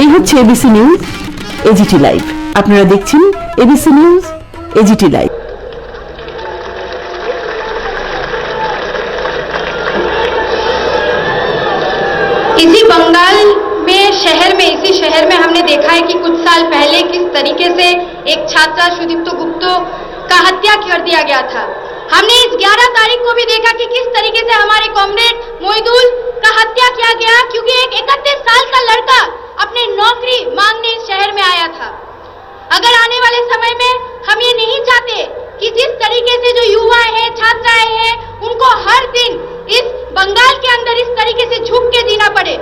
এই হচ্ছে ABC news AGT live. আপনারা দেখছেন एबीसी न्यूज एजीटी लाइव। इसी बंगाल में इसी शहर में हमने देखा है कि कुछ साल पहले किस तरीके से एक छात्रा सुदीप्त गुप्त का हत्या कर दिया गया था। हमने इस 11 तारीख को भी देखा कि किस तरीके से हमारे कॉमरेड मोहिदुल का हत्या किया गया, क्योंकि एक 31 साल का लड़का अपने नौकरी मांगने इस शहर में आया था। अगर आने वाले समय में हम ये नहीं चाहते कि जिस तरीके से जो युवा हैं, छात्राएं हैं, उनको हर दिन इस बंगाल के अंदर इस तरीके से झुक के जीना पड़े।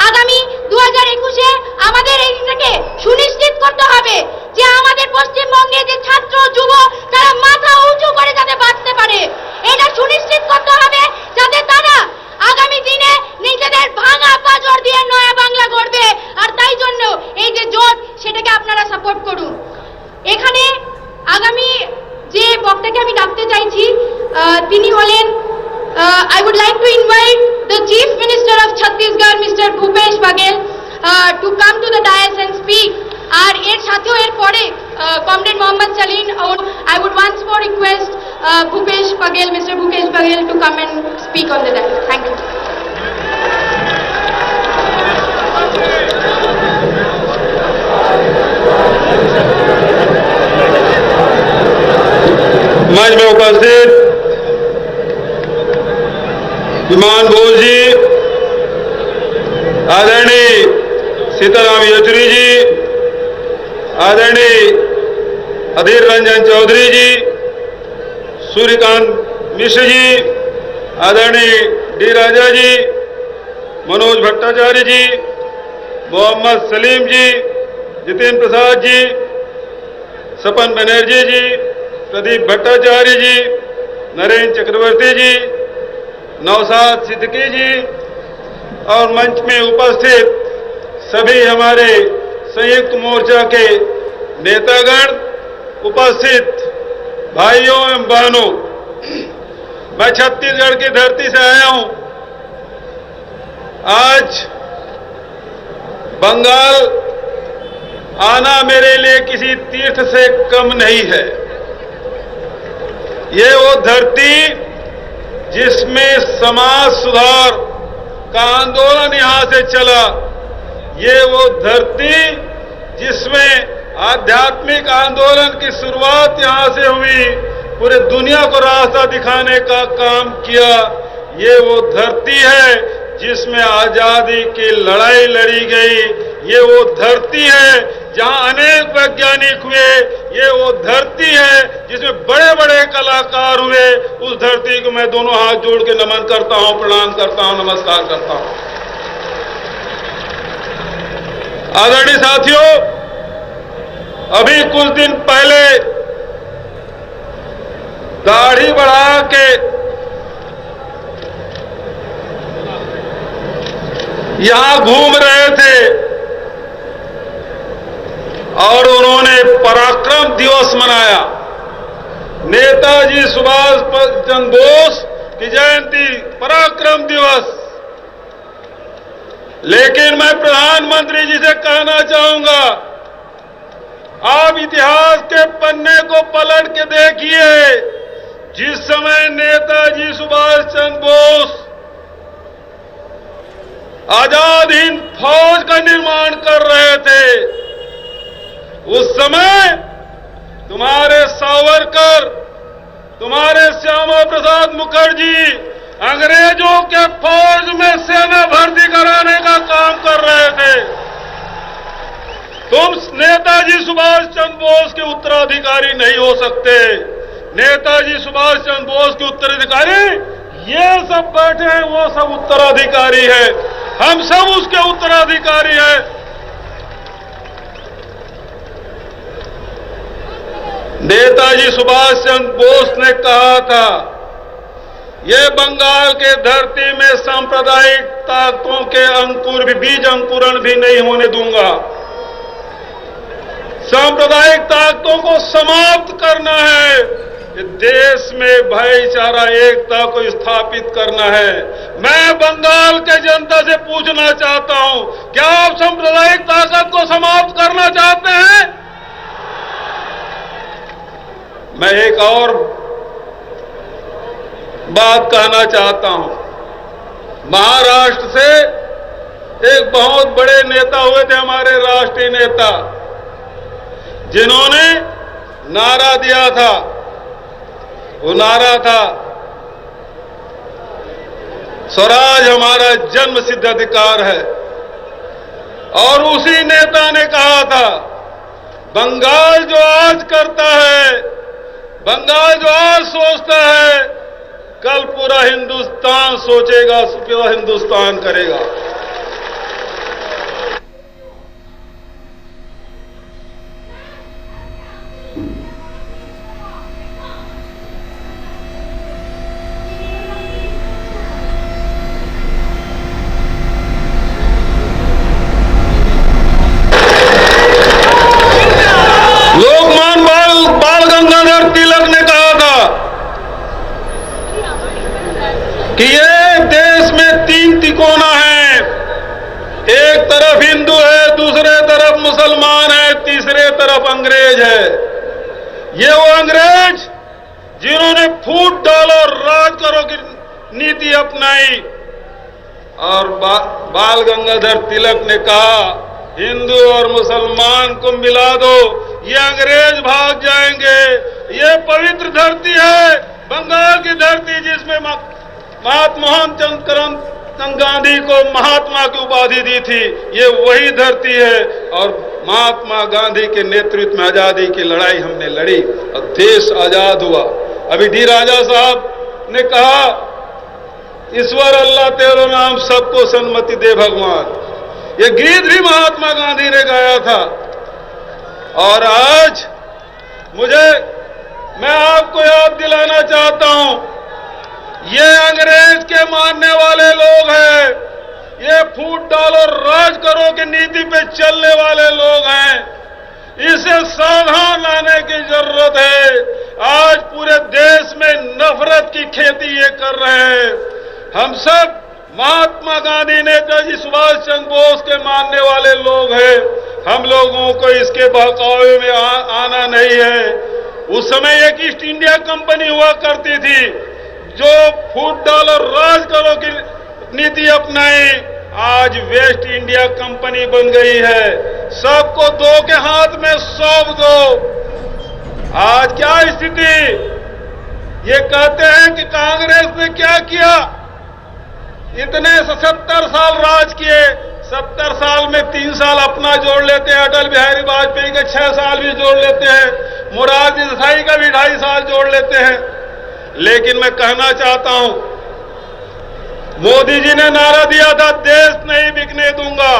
आगामी 2021-এ আমাদের এইটাকে সুনিশ্চিত করতে হবে যে আমাদের পশ্চিমবঙ্গে যে ছাত্র যুব তারা মাথা উঁচু করে যাতে বাঁচতে পারে, এটা সুনিশ্চিত করতে হবে যাতে তারা আগামী দিনে নিজেদের ভাঙা পাঁজর দিয়ে নয়া বাংলা গড়বে। আর তাই জন্য এই যে জোট, সেটাকে আপনারা সাপোর্ট করুন। এখানে আগামী যে বক্তাকে আমি ডাকতে চাইছি তিনি হলেন I would like to invite the Chief Minister of Chhattisgarh, Mr. Bhupesh Baghel, to come to the dais and speak. আর এর সাথেও এর পরে comrade Mohammad saline, I would once more request Bhupesh Baghel, Mr. Bhupesh Baghel, to come and speak on the dais. Thank you. मंच में उपस्थित विमान घोष जी, आदरणीय सीताराम येचुरी जी, आदरणीय अधीर रंजन चौधरी जी, सूर्यकांत मिश्र जी, आदरणीय डी राजा जी, मनोज भट्टाचार्य जी, मोहम्मद सलीम जी, जितेंद्र प्रसाद जी, सपन बनर्जी जी, प्रदीप भट्टाचार्य जी, नरेंद्र चक्रवर्ती जी, नौशाद सिद्दीकी जी और मंच में उपस्थित सभी हमारे संयुक्त मोर्चा के नेतागण, उपस्थित भाइयों एवं बहनों, मैं छत्तीसगढ़ की धरती से आया हूं। आज बंगाल आना मेरे लिए किसी तीर्थ से कम नहीं है। ये वो धरती जिसमें समाज सुधार का आंदोलन यहां से चला, ये वो धरती जिसमें आध्यात्मिक आंदोलन की शुरुआत यहां से हुई, पूरे दुनिया को रास्ता दिखाने का काम किया। ये वो धरती है जिसमें आजादी की लड़ाई लड़ी गई। ये वो धरती है जहां अनेक वैज्ञानिक हुए। ये वो धरती है जिसमें बड़े बड़े कलाकार हुए। उस धरती को मैं दोनों हाथ जोड़ के नमन करता हूं, प्रणाम करता हूं, नमस्कार करता हूं। आदरणीय साथियों, अभी कुछ दिन पहले दाढ़ी बढ़ा के यहां घूम रहे थे और उन्होंने पराक्रम दिवस मनाया। नेताजी सुभाष चंद्र बोस की जयंती, पराक्रम दिवस। लेकिन मैं प्रधानमंत्री जी से कहना चाहूंगा, आप इतिहास के पन्ने को पलट के देखिए। जिस समय नेताजी सुभाष चंद्र बोस आजाद हिंद फौज का निर्माण कर रहे थे, उस समय तुम्हारे सावरकर, तुम्हारे श्यामा प्रसाद मुखर्जी अंग्रेजों के फौज में सेना भर्ती कराने का काम कर रहे थे। तुम नेताजी सुभाष चंद्र बोस के उत्तराधिकारी नहीं हो सकते। नेताजी सुभाष चंद्र बोस के उत्तराधिकारी ये सब बैठे हैं, वो सब उत्तराधिकारी है। हम सब उसके उत्तराधिकारी हैं। नेताजी सुभाष चंद्र बोस ने कहा था, ये बंगाल के धरती में सांप्रदायिक ताकतों के अंकुर भी, बीज अंकुरण भी नहीं होने दूंगा। सांप्रदायिक ताकतों को समाप्त करना है। देश में भाईचारा, एकता को स्थापित करना है। मैं बंगाल के जनता से पूछना चाहता हूं, क्या आप सांप्रदायिक ताकत को मैं एक और बात कहना चाहता हूं। महाराष्ट्र से एक बहुत बड़े नेता हुए थे, हमारे राष्ट्रीय नेता, जिन्होंने नारा दिया था। वो नारा था, स्वराज हमारा जन्म सिद्ध अधिकार है। और उसी नेता ने कहा था, बंगाल जो आज करता है, बंगाल जो आज सोचता है, कल पूरा हिंदुस्तान सोचेगा, पूरा हिंदुस्तान करेगा। लोकमान्य बाल गंगाधर तिलक ने कहा था कि ये देश में तीन तिकोना है, एक तरफ हिंदू है, दूसरे तरफ मुसलमान है, तीसरे तरफ अंग्रेज है। ये वो अंग्रेज जिन्होंने फूट डालो और राज करो की नीति अपनाई। और बाल गंगाधर तिलक ने कहा, हिंदू और मुसलमान को मिला दो, ये अंग्रेज भाग जाएंगे। ये पवित्र धरती है, बंगाल की धरती, जिसमें महात्मा करमचंद गांधी को महात्मा की उपाधि दी थी, ये वही धरती है। और महात्मा गांधी के नेतृत्व में आजादी की लड़ाई हमने लड़ी और देश आजाद हुआ। अभी डी राजा साहब ने कहा, ईश्वर अल्लाह तेरो नाम सबको सन्मति दे भगवान। ये गीत भी महात्मा गांधी ने गाया था। और आज मैं आपको याद दिलाना चाहता हूं, ये अंग्रेज के मानने वाले लोग हैं, ये फूट डालो राज करो की नीति पे चलने वाले लोग हैं। इसे सावधान लाने की जरूरत है। आज पूरे देश में नफरत की खेती ये कर रहे हैं। हम सब महात्मा गांधी, नेताजी सुभाष चंद्र बोस के मानने वाले लोग हैं। हम लोगों को इसके बहकावे में आना नहीं है। उस समय एक ईस्ट इंडिया कंपनी हुआ करती थी, जो फूट डालो राज करो की नीति अपनाई। आज वेस्ट इंडिया कंपनी बन गई है। सबको दो के हाथ में सौंप दो। आज क्या स्थिति? ये कहते हैं कि कांग्रेस ने क्या किया, इतने 70 साल राज किए, 70 साल में 3 साल अपना जोड़ लेते हैं, अटल बिहारी वाजपेयी के 6 साल भी जोड़ लेते हैं, मोरारजी देसाई का भी 2.5 साल जोड़ लेते हैं। लेकिन मैं कहना चाहता हूं, मोदी जी ने नारा दिया था, देश नहीं बिकने दूंगा।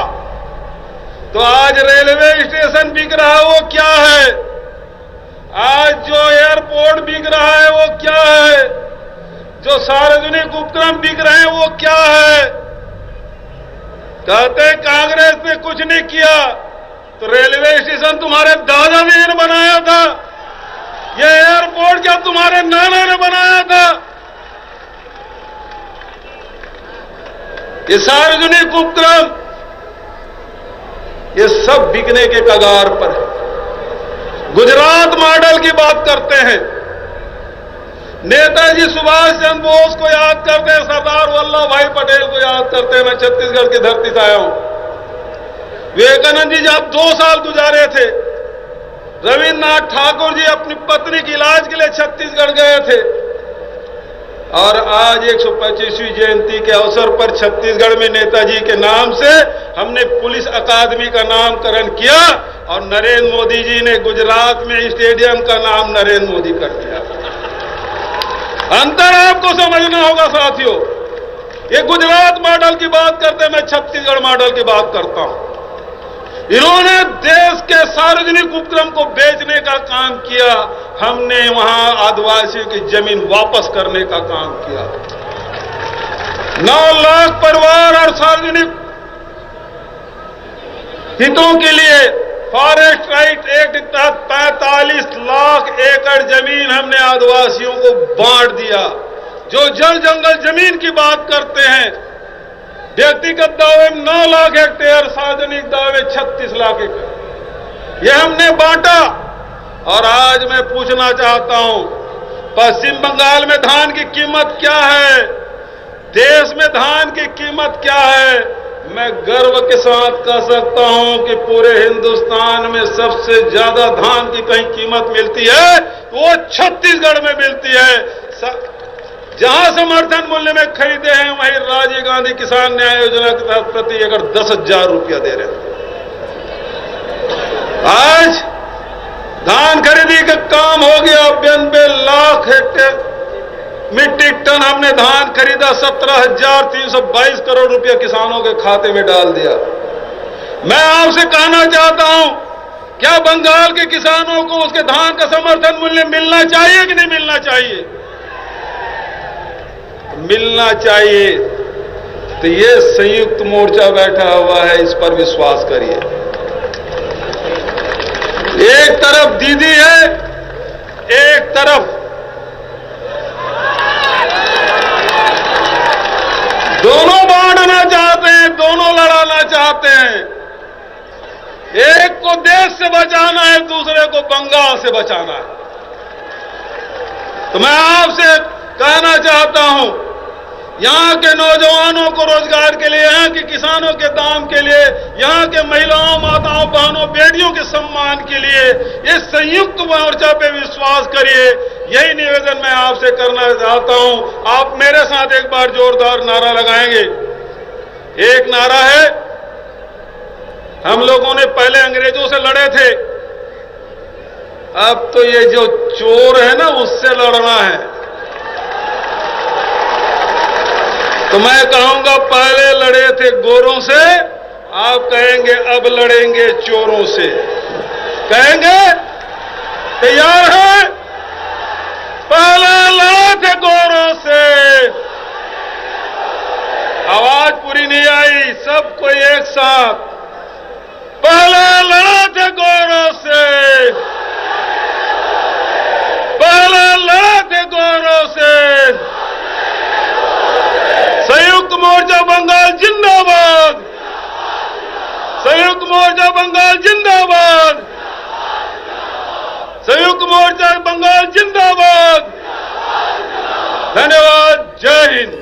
तो आज रेलवे स्टेशन बिक रहा है, वो क्या है? आज जो एयरपोर्ट बिक रहा है, वो क्या है? जो सार्वजनिक उपक्रम बिक रहे हैं, वो क्या है? कहते कांग्रेस ने कुछ नहीं किया, तो रेलवे स्टेशन तुम्हारे दादाजी ने बनाया था? ये एयरपोर्ट क्या तुम्हारे नाना ने बनाया था? ये सार्वजनिक उपक्रम, ये सब बिकने के कगार पर है। गुजरात मॉडल की बात करते हैं, नेताजी सुभाष चंद्र बोस को याद करते हैं, सरदार वल्लभ भाई पटेल को याद करते हैं। मैं छत्तीसगढ़ की धरती से आया हूं। विवेकानंद जी जब 2 साल गुजारे थे, रविन्द्रनाथ ठाकुर जी अपनी पत्नी के इलाज के लिए छत्तीसगढ़ गए थे। और आज 125वीं जयंती के अवसर पर छत्तीसगढ़ में नेताजी के नाम से हमने पुलिस अकादमी का नामकरण किया, और नरेंद्र मोदी जी ने गुजरात में स्टेडियम का नाम नरेंद्र मोदी कर दिया। अंतर आपको समझना होगा साथियों। ये गुजरात मॉडल की बात करते हैं, मैं छत्तीसगढ़ मॉडल की बात करता हूं। इन्होंने देश के सार्वजनिक उपक्रम को बेचने का काम किया, हमने वहां आदिवासियों की जमीन वापस करने का काम किया। 9 लाख परिवार और सार्वजनिक हितों के लिए फॉरेस्ट राइट एक्ट के तहत 45 लाख एकड़ जमीन हमने आदिवासियों को बांट दिया। जो जल जंगल जमीन की बात करते हैं, व्यक्तिगत दावे में 9 लाख हेक्टेयर, सार्वजनिक दावे 36 लाख एकड़, यह हमने बांटा। और आज मैं पूछना चाहता हूं, पश्चिम बंगाल में धान की कीमत क्या है, देश में धान की कीमत क्या है? मैं गर्व के साथ कह सकता हूं कि पूरे हिंदुस्तान में सबसे ज्यादा धान की कहीं कीमत मिलती है तो वो छत्तीसगढ़ में मिलती है। जहां समर्थन मूल्य में खरीदे हैं वहीं राजीव गांधी किसान न्याय योजना के तहत प्रति एकड़ 10,000 रुपया दे रहे हैं। आज धान खरीदी का काम हो गया, 92 लाख हेक्टेयर मीट्रिक टन हमने धान खरीदा, 17,322 करोड़ रुपया किसानों के खाते में डाल दिया। मैं आपसे कहना चाहता हूं, क्या बंगाल के किसानों को उसके धान का समर्थन मूल्य मिलना चाहिए कि नहीं मिलना चाहिए? मिलना चाहिए। तो ये संयुक्त मोर्चा बैठा हुआ है, इस पर विश्वास करिए। एक तरफ दीदी है, एक तरफ दोनों बांटना चाहते हैं, दोनों लड़ाना चाहते हैं। एक को देश से बचाना है, दूसरे को बंगाल से बचाना है। तो मैं आपसे कहना चाहता हूं, यहां के नौजवानों को रोजगार के लिए, यहां के किसानों के दाम के लिए, यहां के महिलाओं, माताओं, बहनों, बेटियों के सम्मान के लिए इस संयुक्त मोर्चा पे विश्वास करिए। यही निवेदन मैं आपसे करना चाहता हूं। आप मेरे साथ एक बार जोरदार नारा लगाएंगे। एक नारा है, हम लोगों ने पहले अंग्रेजों से लड़े थे, अब तो ये जो चोर है ना उससे लड़ना है। तो मैं कहूंगा पहले लड़े थे गोरों से, आप कहेंगे अब लड़ेंगे चोरों से। कहेंगे तैयार है? पहले लड़े थे गोरों से। आवाज पूरी नहीं आई, सबको एक साथ। पहले लड़े थे गोरों से, पहले लड़े थे गोरों से। संयुक्त मोर्चा बंगाल जिंदाबाद, संयुक्त मोर्चा बंगाल जिंदाबाद, संयुक्त मोर्चा बंगाल जिंदाबाद। धन्यवाद। जय हिंद।